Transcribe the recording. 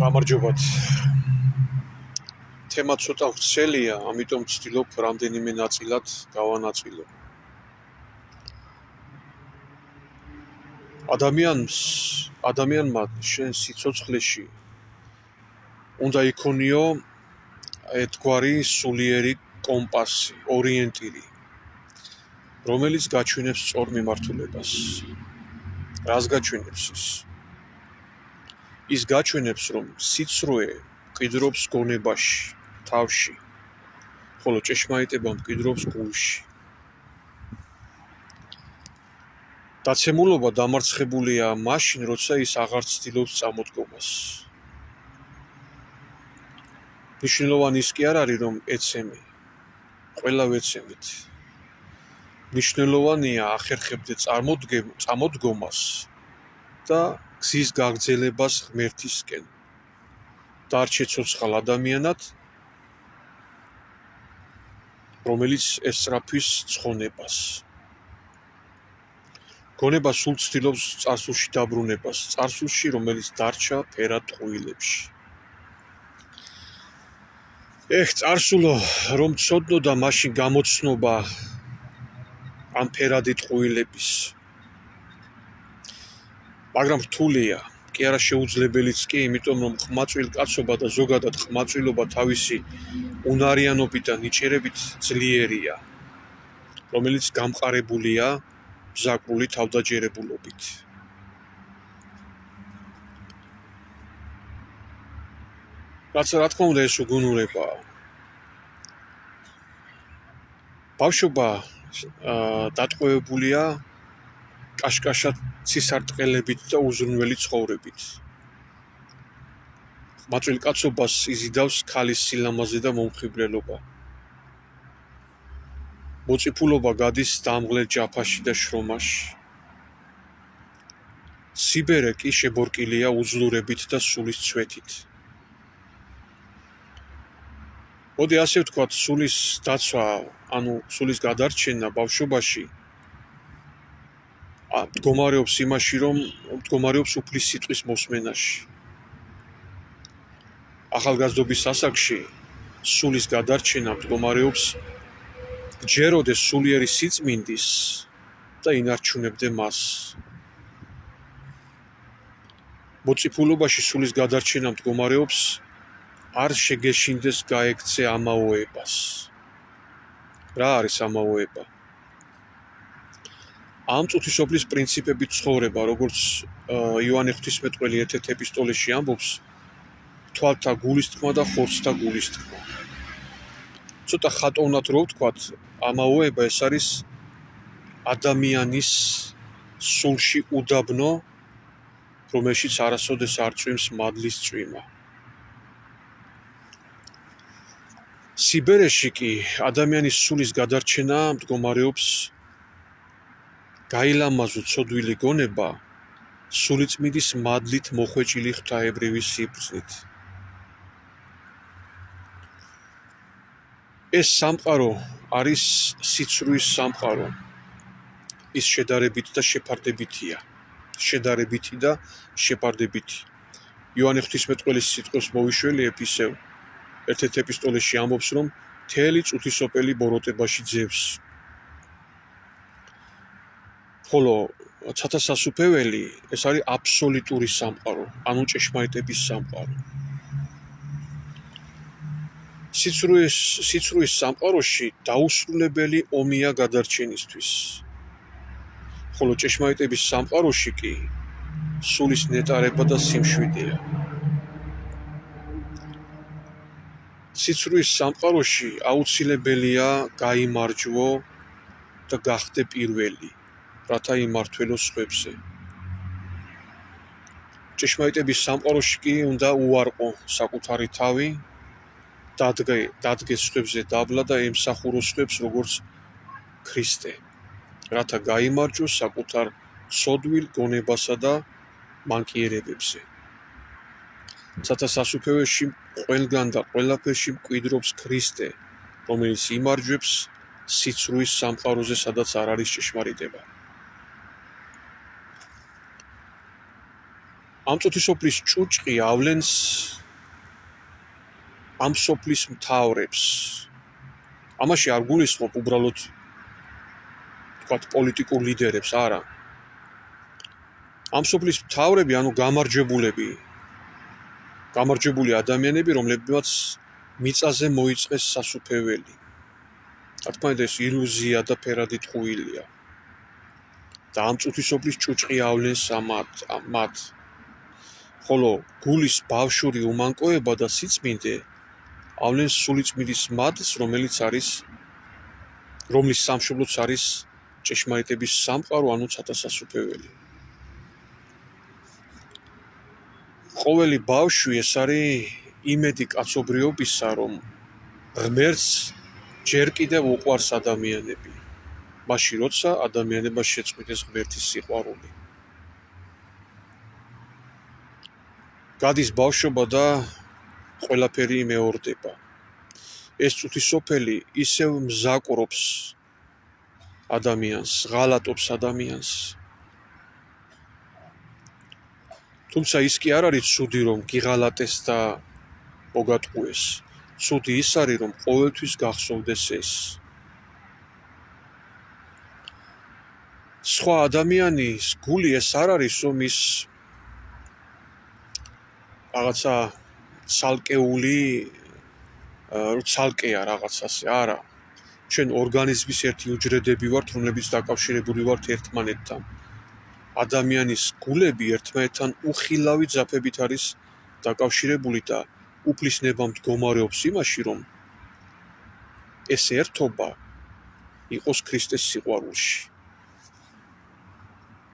გამარჯობათ. თემა ცოტა ვრცელია, ამიტომ ვცდილობ რამდენიმე ნაწილად გავანაწილო. ადამიანმა შენ სიცოცხლეში უნდა იქონიო ერთგვარი სულიერი კომპასი, ორიენტირი, რომელიც გაჩვენებს სწორ მიმართულებას. რას გაჩვენებს ის? ის გაჩვენებს, რომ სიცრუე მკვიდრობს გონებაში, თავში, ხოლო ჭეშმარიტება მკვიდრობს გულში. დაცემულობა დამარცხებულია მაშინ, როცა ის აღარ ცდილობს წამოდგომას. მნიშვნელოვანი ის კი არ არის, რომ ეცემი, ყველა ვეცემით. მნიშვნელოვანია ახერხებდე წამოდგომას და გზის გაგრძელებას ღმერთისკენ. დარჩე ცოცხალ ადამიანად, რომელიც ესწრაფვის ცხონებას. გონება სულ ცდილობს წარსულში დაბრუნებას, წარსულში, რომელიც დარჩა ფერად ტყუილებში. წარსულო, რომ ცოდნო და მაშინ გამოცნობა ამ ფერადი ტყუილების. მაგრამ რთულია, კი არა შეუძლებელიც კი, იმიტომ რომ ხმაწვილ კაცობა და ზოგადად ხმაწვილობა თავისი უნარიანობით და ნიჭერებით ძლიერია, რომელიც გამყარებულია ბზაკული თავდაჯერებულობით. რაც რა თქმა უნდა ეს უგუნურებაა. ბავშვობა დატყვევებულია კაშკაშად ცისარტყელებით და უზრუნველი ცხოვრებით. ხმაწვილ კაცობას იზიდავს ქალის სილამაზე და მომხიბვლელობა. მოწიფულობა გადის დამღლელ ჯაფაში და შრომაში. სიბერე კი შებორკილია უძლურებით და სულის ცვეთით. მოდი ასე ვთქვათ, სულის დაცვა, ანუ სულის გადარჩენა ბავშვობაში მდგომარეობს იმაში, რომ მდგომარეობს უფლის სიტყვის მოსმენაში. ახალგაზრდობის ასაკში სულის გადარჩენა მდგომარეობს გჯეროდე სულიერი სიწმინდის და ინარჩუნებდე მას. მოწიფულობაში სულის გადარჩენა მდგომარეობს არ შეგეშინდეს გაექცე ამაოებას. რა არის ამაოება? ამ წუთისოფლის პრინციპებით ცხოვრება, როგორც იოანე ღვთისმეტყველი ერთ-ერთ ეპისტოლეში ამბობს, თვალთა გულისთქმა და ხორცთა გულისთქმა. ცოტა ხატოვნად რო ვთქვათ, ამაოება ეს არის ადამიანის სულში უდაბნო, რომელშიც არასოდეს არ წვიმს მადლის წვიმა. სიბერეში კი ადამიანის სულის გადარჩენა მდგომარეობს გაილამაზო ცოდვილი გონება სულიწმიდის მადლით მოხვეჭილი ღვთაებრივი სიბრძნით. ეს სამყარო არის სიცრუის სამყარო. ის შედარებითი და შეფარდებითი. იოანე ღვთისმეტყველის სიტყვის მოვიშველიებ ისევ ერთ-ერთ ეპისტოლეში ამბობს, რომ მთელი წუთისოფელი ბოროტებაში ძევს. ხოლო ცათასასუფეველი ეს არის აბსოლუტური სამყარო, ანუ ჭეშმარიტების სამყარო. სიცრუის სამყაროში დაუსრულებელი ომია გადარჩენისთვის. ხოლო ჭეშმარიტების სამყაროში კი სულის ნეტარება და სიმშვიდეა. სიცრუის სამყაროში აუცილებელია გაიმარჯვო და გახდე პირველი, რათა იმართველო სხვებზე. ჭეშმარიტების სამყაროში კი უნდა უარყო საკუთარი თავი, დადგე სხვებზე დაბლა და ემსახურო სხვებს როგორც ქრისტე, რათა გაიმარჯვოს საკუთარ ცოდვილ გონებასა და მანკიერებებზე. ცათასასუფეველში ყველგან და ყველაფერში მკვიდრობს ქრისტე, რომელიც იმარჯვებს სიცრუის სამყაროზე, სადაც არ არის ჭეშმარიტება. ამ წუთისოფლის ჭუჭყი ავლენს ამ სოფლის მთავრებს. ამაში არ გულისხმობ უბრალოდ თქვათ პოლიტიკურ ლიდერებს, არა. ამ სოფლის მთავრები, ანუ გამარჯვებული ადამიანები, რომლებმაც მიწაზე მოიწყეს სასუფეველი. რა თქმა უნდა, ეს ილუზია და ფერადი ტყუილია. და ამ წუთისოფლის ჭუჭყი ავლენს მათ. ხოლო გულის ბავშვური უმანკოება და სიწმინდე ავლენს სულიწმიდის მადს, რომლის სამშობლოც არის ჭეშმარიტების სამყარო, ანუ ცათასასუფეველი. ყოველი ბავშვი ეს არის იმედი კაცობრიობისა, რომ ღმერთს ჯერ კიდევ უყვარს ადამიანები, მაშინ როცა ადამიანებას შეწყვიტეს ღმერთის სიყვარული. გადის ბავშვობა და ყველაფერი მეორდება. ეს წუთისოფელი ისევ მზაკვრობს ადამიანს, ღალატობს ადამიანს. თუმცა ის კი არ არის ცუდი, რომ გიღალატეს და მოგატყუეს. ცუდი ის არის, რომ ყოველთვის გახსოვდეს ეს. სხვა ადამიანის გული ეს არ არის, რომ ის რაღაცა ცალკეა რაღაცასე, არა. ჩვენ ორგანიზმის ერთი უჯრედები ვართ, რომლებიც დაკავშირებული ვართ ერთმანეთთან. ადამიანის გულები ერთმანეთთან უხილავი ძაფებით არის დაკავშირებული და უფლისნება მდგომარეობს იმაში, რომ ეს ერთობა იყოს ქრისტეს სიყვარულში.